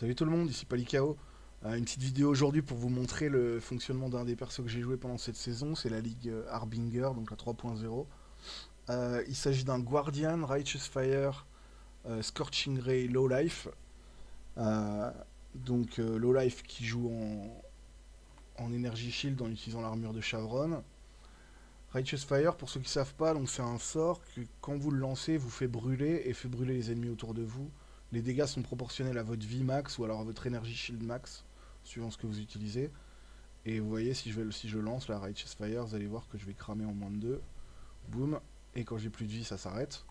Salut tout le monde, ici Palikao. Une petite vidéo aujourd'hui pour vous montrer le fonctionnement d'un des persos que j'ai joué pendant cette saison. C'est la ligue Harbinger, donc la 3.0. Il s'agit d'un Guardian, Righteous Fire, Scorching Ray, Low Life. Euh, Low Life qui joue en Energy Shield en utilisant l'armure de Chavron. Righteous Fire, pour ceux qui ne savent pas, donc c'est un sort que quand vous le lancez, vous fait brûler et fait brûler les ennemis autour de vous. Les dégâts sont proportionnels à votre vie max ou alors à votre Energy Shield max, suivant ce que vous utilisez. Et vous voyez, si je lance la Righteous Fire, vous allez voir que je vais cramer en moins de 2. Boum. Et quand j'ai plus de vie, ça s'arrête.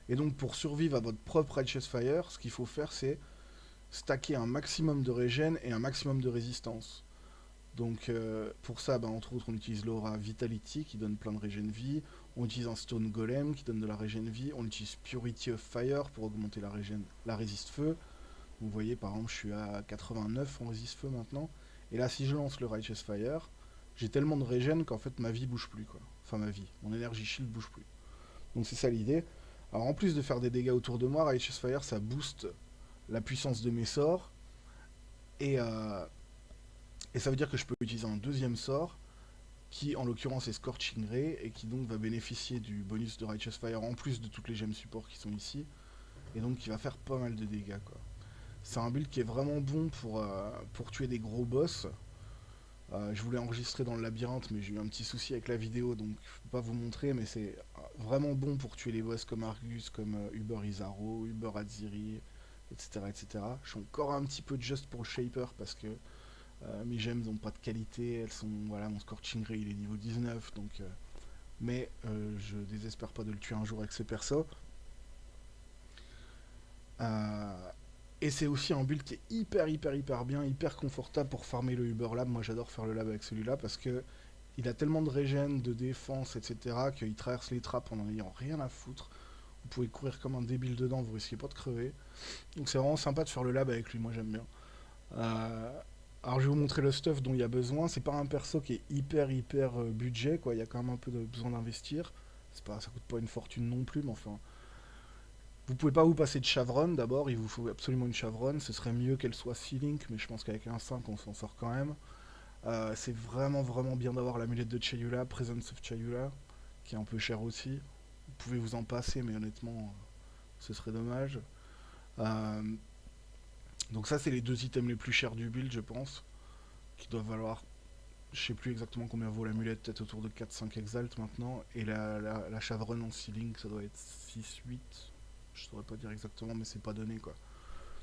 Et donc pour survivre à votre propre Righteous Fire, ce qu'il faut faire, c'est stacker un maximum de régène et un maximum de résistance. Pour ça, entre autres, on utilise l'aura Vitality qui donne plein de régène vie. On utilise un Stone Golem qui donne de la régène vie. On utilise Purity of Fire pour augmenter la résiste feu. Vous voyez, par exemple, je suis à 89 en résiste feu maintenant. Et là, si je lance le Righteous Fire, j'ai tellement de régène qu'en fait ma vie bouge plus, quoi. Enfin, ma vie, mon Energy Shield bouge plus. Donc c'est ça l'idée. Alors en plus de faire des dégâts autour de moi, Righteous Fire, ça booste la puissance de mes sorts. Et, euh, et ça veut dire que je peux utiliser un deuxième sort qui en l'occurrence est Scorching Ray et qui donc va bénéficier du bonus de Righteous Fire en plus de toutes les gemmes support qui sont ici et donc qui va faire pas mal de dégâts quoi. C'est un build qui est vraiment bon pour tuer des gros boss. Je voulais enregistrer dans le labyrinthe mais j'ai eu un petit souci avec la vidéo donc je peux pas vous montrer mais c'est vraiment bon pour tuer les boss comme Argus, comme Uber Izaro, Uber Aziri, etc., etc. Je suis encore un petit peu juste pour le Shaper parce que mes gemmes n'ont pas de qualité, elles sont. Voilà, mon Scorching Ray il est niveau 19, mais je désespère pas de le tuer un jour avec ce perso. Euh, et c'est aussi un build qui est hyper bien, hyper confortable pour farmer le Uber Lab. Moi j'adore faire le lab avec celui-là parce que il a tellement de régène, de défense, etc. qu'il traverse les trappes en n'ayant rien à foutre. Vous pouvez courir comme un débile dedans, vous risquez pas de crever. Donc c'est vraiment sympa de faire le lab avec lui, moi j'aime bien. Euh, alors je vais vous montrer le stuff dont il y a besoin. C'est pas un perso qui est hyper budget quoi. Il y a quand même un peu de besoin d'investir. C'est pas, ça coûte pas une fortune non plus, mais enfin. Vous pouvez pas vous passer de Chavron d'abord. Il vous faut absolument une Chavron. Ce serait mieux qu'elle soit Sea-Link, mais je pense qu'avec un 5 on s'en sort quand même. C'est vraiment bien d'avoir l'amulette de Chayula, Presence of Chayula, qui est un peu cher aussi. Vous pouvez vous en passer, mais honnêtement, ce serait dommage. Euh, donc ça c'est les deux items les plus chers du build, je pense, qui doivent valoir. Je sais plus exactement combien vaut l'amulette, peut-être autour de 4-5 exalt maintenant. Et la chavronne en ceiling, ça doit être 6-8. Je saurais pas dire exactement, mais c'est pas donné quoi.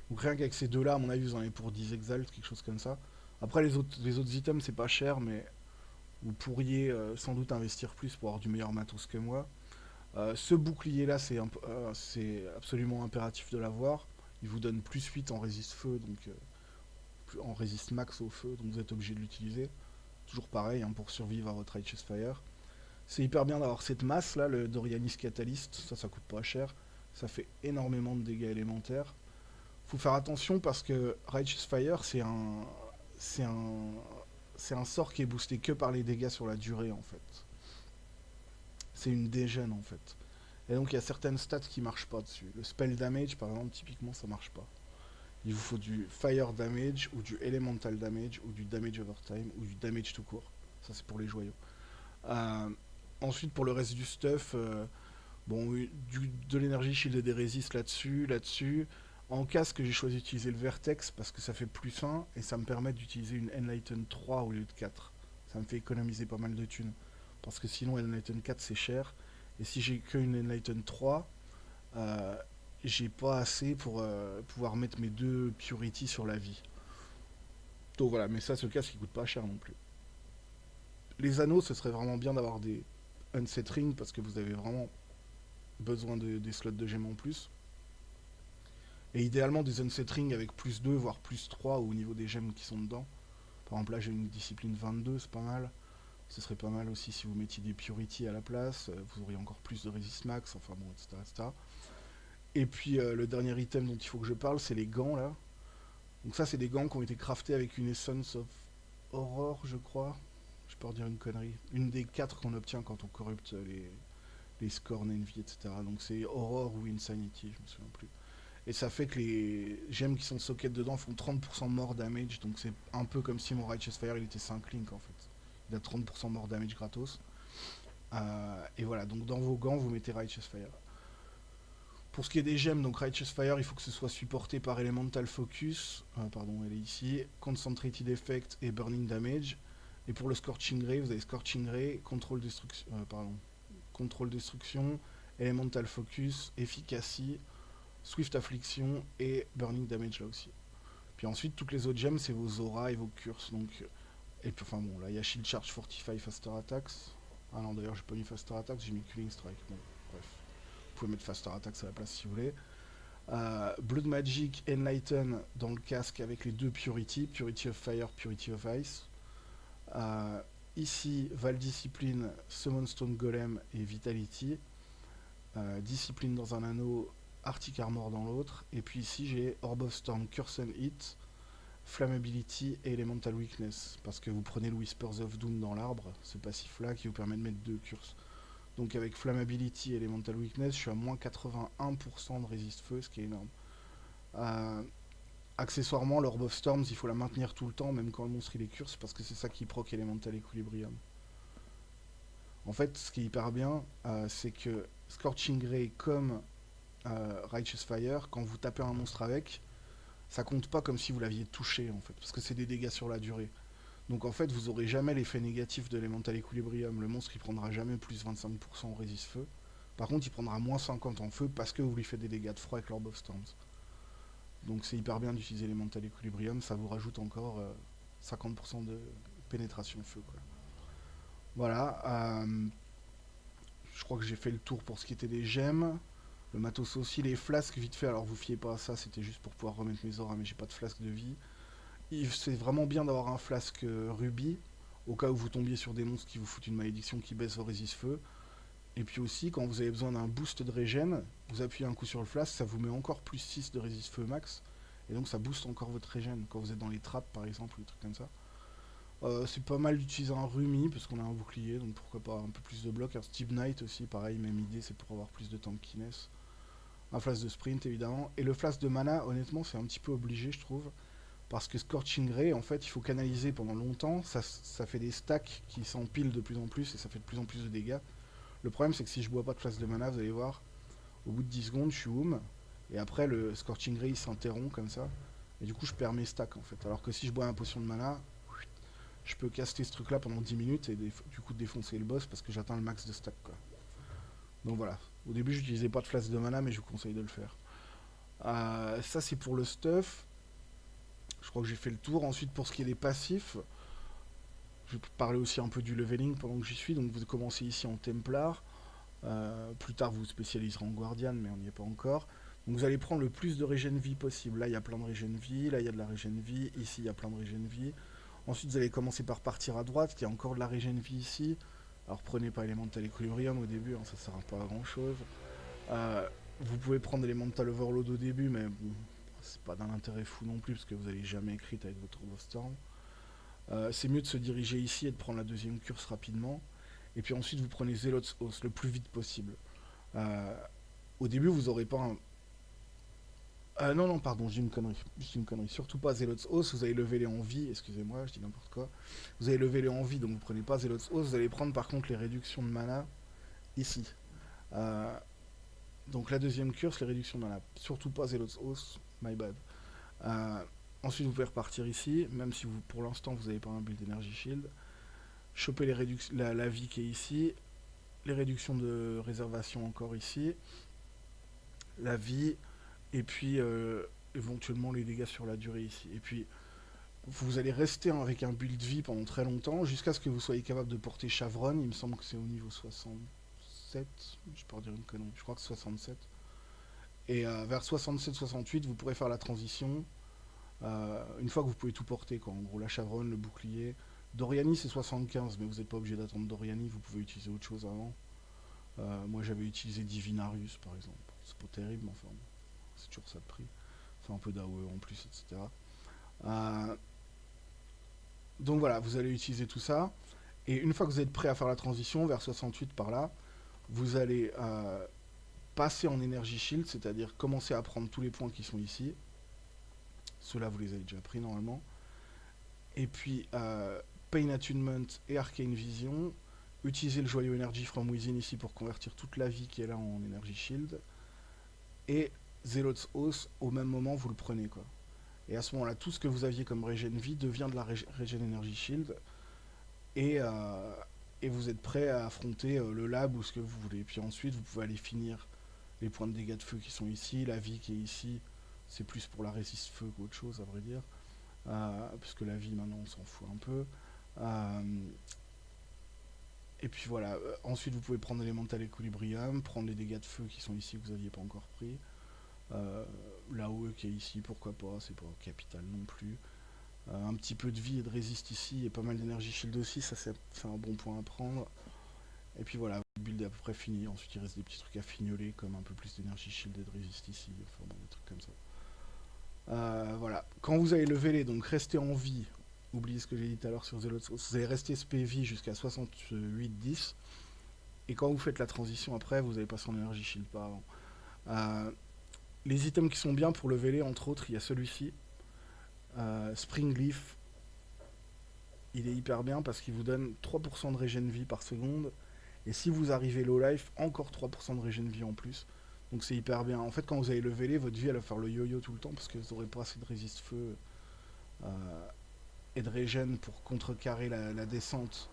Donc rien qu'avec ces deux-là, à mon avis, vous en avez pour 10 exalt, quelque chose comme ça. Après, les autres items, c'est pas cher, mais vous pourriez sans doute investir plus pour avoir du meilleur matos que moi. Ce bouclier-là, c'est absolument impératif de l'avoir. Il vous donne plus 8 en résiste feu, en résiste max au feu, donc vous êtes obligé de l'utiliser. Toujours pareil, hein, pour survivre à votre Righteous Fire. C'est hyper bien d'avoir cette masse là, le Dorianis Catalyst, ça coûte pas cher. Ça fait énormément de dégâts élémentaires. Faut faire attention parce que Righteous Fire c'est un. C'est un sort qui est boosté que par les dégâts sur la durée en fait. C'est une dégène en fait. Et donc il y a certaines stats qui marchent pas dessus. Le spell damage par exemple, typiquement ça marche pas. Il vous faut du fire damage ou du elemental damage ou du damage over time ou du damage tout court. Ça c'est pour les joyaux. Euh, Ensuite, pour le reste du stuff, oui, de l'énergie shield et des résistes là-dessus. En casque, j'ai choisi d'utiliser le Vertex parce que ça fait plus 1 et ça me permet d'utiliser une Enlighten 3 au lieu de 4. Ça me fait économiser pas mal de thunes. Parce que sinon, Enlighten 4 c'est cher. Et si j'ai qu'une Enlighten 3, euh, j'ai pas assez pour pouvoir mettre mes deux Purity sur la vie. Donc voilà, mais ça, ce casque il coûte pas cher non plus. Les anneaux, ce serait vraiment bien d'avoir des Unset Ring parce que vous avez vraiment besoin des slots de gemmes en plus. Et idéalement des Unset Ring avec plus 2 voire plus 3 au niveau des gemmes qui sont dedans. Par exemple là j'ai une discipline 22, c'est pas mal. Ce serait pas mal aussi si vous mettiez des Purity à la place, vous auriez encore plus de Resist Max, enfin bon, etc. etc. Et puis le dernier item dont il faut que je parle, c'est les gants là. Donc ça c'est des gants qui ont été craftés avec une Essence of Horror je crois. Je peux redire une connerie. Une des 4 qu'on obtient quand on corrupte les scores Envy, etc. Donc c'est Horror ou Insanity, je me souviens plus. Et ça fait que les gemmes qui sont socket dedans font 30% more damage. Donc c'est un peu comme si mon Righteous Fire il était 5 link en fait. Il a 30% more damage gratos. Et voilà, donc dans vos gants, vous mettez Righteous Fire. Pour ce qui est des gemmes, donc Righteous Fire, il faut que ce soit supporté par Elemental Focus. Pardon, elle est ici. Concentrated Effect et Burning Damage. Et pour le Scorching Ray, vous avez Scorching Ray, Contrôle Destruction, Elemental Focus, Efficacy, Swift Affliction et Burning Damage là aussi. Puis ensuite, toutes les autres gemmes, c'est vos auras et vos curses. Donc, et puis, enfin bon, là, il y a Shield Charge, Fortify, Faster Attacks. Ah non, d'ailleurs, j'ai pas mis Faster Attacks, j'ai mis Killing Strike. Bon, bref. Vous pouvez mettre Faster Attacks à la place si vous voulez. Blood Magic, Enlighten dans le casque avec les deux Purity. Purity of Fire, Purity of Ice. Ici, Val Discipline, Summon Stone Golem et Vitality. Discipline dans un anneau, Arctic Armor dans l'autre. Et puis ici, j'ai Orb of Storm, Curse and Hit, Flammability et Elemental Weakness. Parce que vous prenez le Whispers of Doom dans l'arbre, ce passif-là qui vous permet de mettre 2 curses. Donc avec Flammability et Elemental Weakness, je suis à moins 81% de résiste feu, ce qui est énorme. Accessoirement, l'Orb of Storms, il faut la maintenir tout le temps, même quand le monstre il est curse, parce que c'est ça qui proc Elemental Equilibrium. En fait, ce qui est hyper bien, c'est que Scorching Ray comme Righteous Fire, quand vous tapez un monstre avec, ça compte pas comme si vous l'aviez touché, en fait, parce que c'est des dégâts sur la durée. Donc en fait, vous aurez jamais l'effet négatif de Elemental Equilibrium. Le monstre, il prendra jamais plus 25% en résiste feu. Par contre, il prendra moins 50 en feu parce que vous lui faites des dégâts de froid avec l'Orb of Storms. Donc c'est hyper bien d'utiliser Elemental Equilibrium, ça vous rajoute encore 50% de pénétration feu, quoi. Voilà, je crois que j'ai fait le tour pour ce qui était des gemmes. Le matos aussi, les flasques vite fait, alors vous fiez pas à ça, c'était juste pour pouvoir remettre mes auras, mais j'ai pas de flasque de vie. C'est vraiment bien d'avoir un flasque rubis, au cas où vous tombiez sur des monstres qui vous foutent une malédiction qui baisse vos résist feu. Et puis aussi, quand vous avez besoin d'un boost de régène, vous appuyez un coup sur le flasque, ça vous met encore plus 6 de résist feu max. Et donc ça booste encore votre régène, quand vous êtes dans les trappes par exemple, ou des trucs comme ça. C'est pas mal d'utiliser un Rumi, parce qu'on a un bouclier, donc pourquoi pas un peu plus de blocs. Un Steve Knight aussi, pareil, même idée, c'est pour avoir plus de tankiness. Un flash de sprint évidemment. Et le flash de mana, honnêtement, c'est un petit peu obligé, je trouve. Parce que Scorching Ray, en fait, il faut canaliser pendant longtemps. Ça fait des stacks qui s'empilent de plus en plus et ça fait de plus en plus de dégâts. Le problème, c'est que si je bois pas de flash de mana, vous allez voir, au bout de 10 secondes, je suis home. Et après, le Scorching Ray s'interrompt comme ça. Et du coup, je perds mes stacks en fait. Alors que si je bois un potion de mana, je peux caster ce truc là pendant 10 minutes et du coup défoncer le boss parce que j'atteins le max de stack, quoi. Donc voilà. Au début, j'utilisais pas de flash de mana, mais je vous conseille de le faire. Ça, c'est pour le stuff. Je crois que j'ai fait le tour. Ensuite, pour ce qui est des passifs, je vais parler aussi un peu du leveling pendant que j'y suis. Donc, vous commencez ici en Templar. Plus tard, vous vous spécialiserez en Guardian, mais on n'y est pas encore. Donc, vous allez prendre le plus de régène vie possible. Là, il y a plein de régène vie. Là, il y a de la régène vie. Ici, il y a plein de régène vie. Ensuite, vous allez commencer par partir à droite. Il y a encore de la régène vie ici. Alors, prenez pas Elemental Equilibrium au début. Hein, ça sert pas à grand chose. Vous pouvez prendre Elemental Overload au début, mais bon, c'est pas d'un intérêt fou non plus parce que vous n'allez jamais écrit avec votre Orb of Storm. C'est mieux de se diriger ici et de prendre la deuxième curse rapidement. Et puis ensuite vous prenez Zealot's Oath le plus vite possible. Au début vous aurez pas un... non non pardon, j'ai une connerie. Surtout pas Zealot's Oath, vous allez lever les en vie, excusez-moi, je dis n'importe quoi. Vous allez lever les en vie, donc vous prenez pas Zealot's Oath, vous allez prendre par contre les réductions de mana ici. Donc la deuxième curse, les réductions de mana. Surtout pas Zealot's Oath, my bad. Ensuite, vous pouvez repartir ici, même si vous, pour l'instant, vous n'avez pas un build Energy Shield. Choper la vie qui est ici. Les réductions de réservation encore ici. La vie. Et puis, éventuellement, les dégâts sur la durée ici. Et puis, vous allez rester avec un build vie pendant très longtemps, jusqu'à ce que vous soyez capable de porter Chavron. Il me semble que c'est au niveau 67. Je peux dire une connerie. Je crois que c'est 67. Et vers 67-68, vous pourrez faire la transition. Une fois que vous pouvez tout porter, quoi. En gros, la Chavronne, le bouclier. Doriani, c'est 75, mais vous n'êtes pas obligé d'attendre Doriani, vous pouvez utiliser autre chose avant. Moi, j'avais utilisé Divinarius, par exemple. C'est pas terrible, mais enfin, c'est toujours ça de prix. C'est un peu d'AOE en plus, etc. Donc voilà, vous allez utiliser tout ça. Et une fois que vous êtes prêt à faire la transition, vers 68 par là, vous allez passer en Energy Shield, c'est-à-dire commencer à prendre tous les points qui sont ici. Ceux-là, vous les avez déjà pris normalement. Et puis, Pain Attunement et Arcane Vision. Utilisez le joyau Energy from Within ici pour convertir toute la vie qui est là en Energy Shield. Et Zealot's Oath, au même moment, vous le prenez, quoi. Et à ce moment-là, tout ce que vous aviez comme régène vie devient de la régène Energy Shield. Et, vous êtes prêt à affronter le lab ou ce que vous voulez. Puis ensuite, vous pouvez aller finir les points de dégâts de feu qui sont ici, la vie qui est ici. C'est plus pour la résiste feu qu'autre chose, à vrai dire. Puisque la vie, maintenant, on s'en fout un peu. Et puis voilà. Ensuite, vous pouvez prendre l'élémental Equilibrium, prendre les dégâts de feu qui sont ici que vous n'aviez pas encore pris. L'AOE qui est ici, pourquoi pas, c'est pas capital non plus. Un petit peu de vie et de résiste ici, et pas mal d'énergie shield aussi, ça c'est un bon point à prendre. Et puis voilà, le build est à peu près fini, ensuite il reste des petits trucs à fignoler, comme un peu plus d'énergie shield et de résiste ici, enfin bon, des trucs comme ça. Voilà, quand vous allez lever les, donc restez en vie, oubliez ce que j'ai dit tout à l'heure sur Zealot's Oath, vous allez rester SP vie jusqu'à 68-10, et quand vous faites la transition après, vous allez passer en énergie shield pas avant. Les items qui sont bien pour lever les, entre autres, il y a celui-ci, Spring Leaf, il est hyper bien parce qu'il vous donne 3% de régène vie par seconde. Et si vous arrivez low life, encore 3% de régène vie en plus. Donc c'est hyper bien. En fait, quand vous allez lever les, votre vie elle va faire le yo-yo tout le temps parce que vous n'aurez pas assez de résiste feu et de régène pour contrecarrer la descente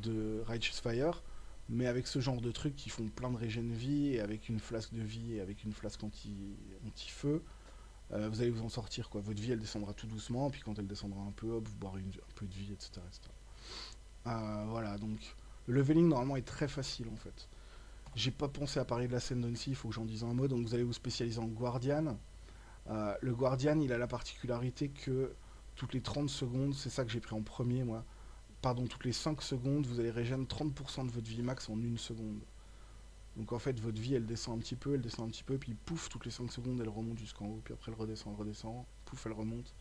de Righteous Fire. Mais avec ce genre de trucs qui font plein de régène vie, et avec une flasque de vie et avec une flasque anti-feu, vous allez vous en sortir, quoi. Votre vie elle descendra tout doucement, puis quand elle descendra un peu, hop, vous boirez un peu de vie, etc. Voilà, donc le leveling normalement est très facile en fait. J'ai pas pensé à parler de la scène d'Annecy, il faut que j'en dise un mot, donc vous allez vous spécialiser en Guardian. Le Guardian il a la particularité que toutes les 30 secondes, c'est ça que j'ai pris en premier moi, pardon, toutes les 5 secondes, vous allez régénérer 30% de votre vie max en 1 seconde. Donc en fait, votre vie, elle descend un petit peu, puis pouf, toutes les 5 secondes, elle remonte jusqu'en haut, puis après elle redescend, pouf, elle remonte.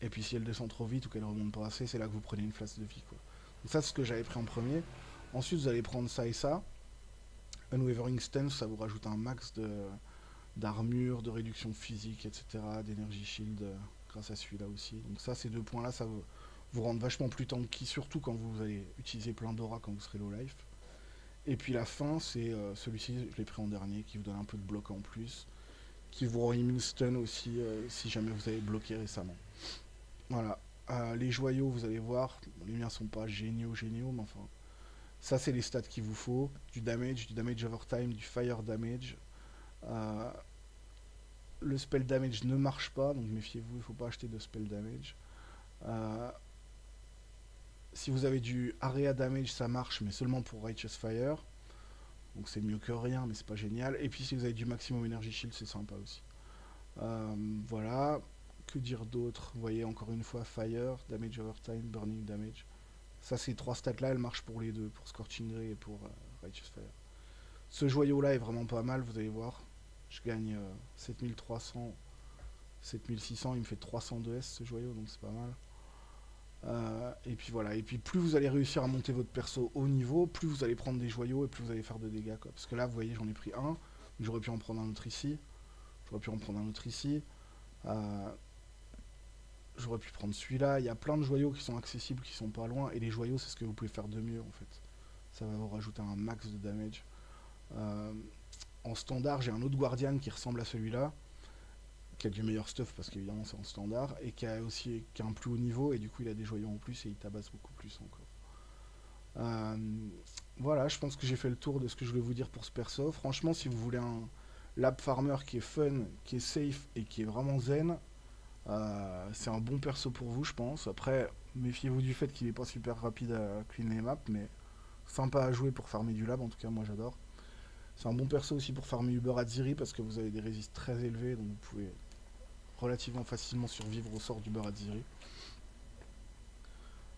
Et puis si elle descend trop vite ou qu'elle remonte pas assez, c'est là que vous prenez une flasque de vie, quoi. Donc ça, c'est ce que j'avais pris en premier. Ensuite, vous allez prendre ça et ça. Unwavering Stance, ça vous rajoute un max d'armure, de réduction physique, etc., d'énergie shield, grâce à celui-là aussi. Donc ça, ces deux points-là, ça vous rend vachement plus tanky, surtout quand vous allez utiliser plein d'aura quand vous serez low life. Et puis la fin, c'est celui-ci, je l'ai pris en dernier, qui vous donne un peu de bloc en plus, qui vous rend immune stun aussi, si jamais vous avez bloqué récemment. Voilà. Les joyaux, vous allez voir, les miens sont pas géniaux, mais enfin, ça c'est les stats qu'il vous faut, du damage overtime, du fire damage. Le spell damage ne marche pas, donc méfiez-vous, il ne faut pas acheter de spell damage. Si vous avez du area damage, ça marche, mais seulement pour Righteous Fire. Donc c'est mieux que rien, mais c'est pas génial. Et puis si vous avez du maximum energy shield, c'est sympa aussi. Voilà. Que dire d'autre? Vous voyez encore une fois Fire, Damage Overtime, Burning Damage. Ça, ces trois stats-là, elles marchent pour les deux, pour Scorching Ray et pour Righteous Fire. Ce joyau-là est vraiment pas mal, vous allez voir. Je gagne 7300, 7600, il me fait 300 de S ce joyau, donc c'est pas mal. Et puis voilà, et puis plus vous allez réussir à monter votre perso au niveau, plus vous allez prendre des joyaux et plus vous allez faire de dégâts, quoi. Parce que là, vous voyez, j'en ai pris un, j'aurais pu en prendre un autre ici, j'aurais pu prendre celui-là. Il y a plein de joyaux qui sont accessibles, qui sont pas loin, et les joyaux, c'est ce que vous pouvez faire de mieux en fait. Ça va vous rajouter un max de damage. En standard, j'ai un autre Guardian qui ressemble à celui-là, qui a du meilleur stuff parce qu'évidemment c'est en standard, et qui a un plus haut niveau, et du coup il a des joyaux en plus et il tabasse beaucoup plus encore. Voilà, je pense que j'ai fait le tour de ce que je voulais vous dire pour ce perso. Franchement, si vous voulez un lab farmer qui est fun, qui est safe et qui est vraiment zen, c'est un bon perso pour vous, je pense. Après, méfiez-vous du fait qu'il n'est pas super rapide à clean les maps, mais sympa à jouer pour farmer du lab, en tout cas moi j'adore. C'est un bon perso aussi pour farmer Uber Atziri parce que vous avez des résistes très élevés, donc vous pouvez relativement facilement survivre au sort d'Uber Atziri.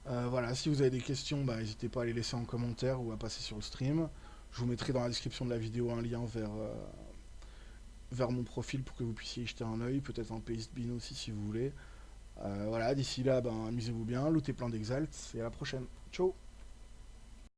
Voilà, si vous avez des questions, n'hésitez pas à les laisser en commentaire ou à passer sur le stream. Je vous mettrai dans la description de la vidéo un lien vers mon profil pour que vous puissiez y jeter un oeil, peut-être un Paste Bin aussi si vous voulez. Voilà, d'ici là, amusez-vous bien, lootez plein d'exalts et à la prochaine. Ciao.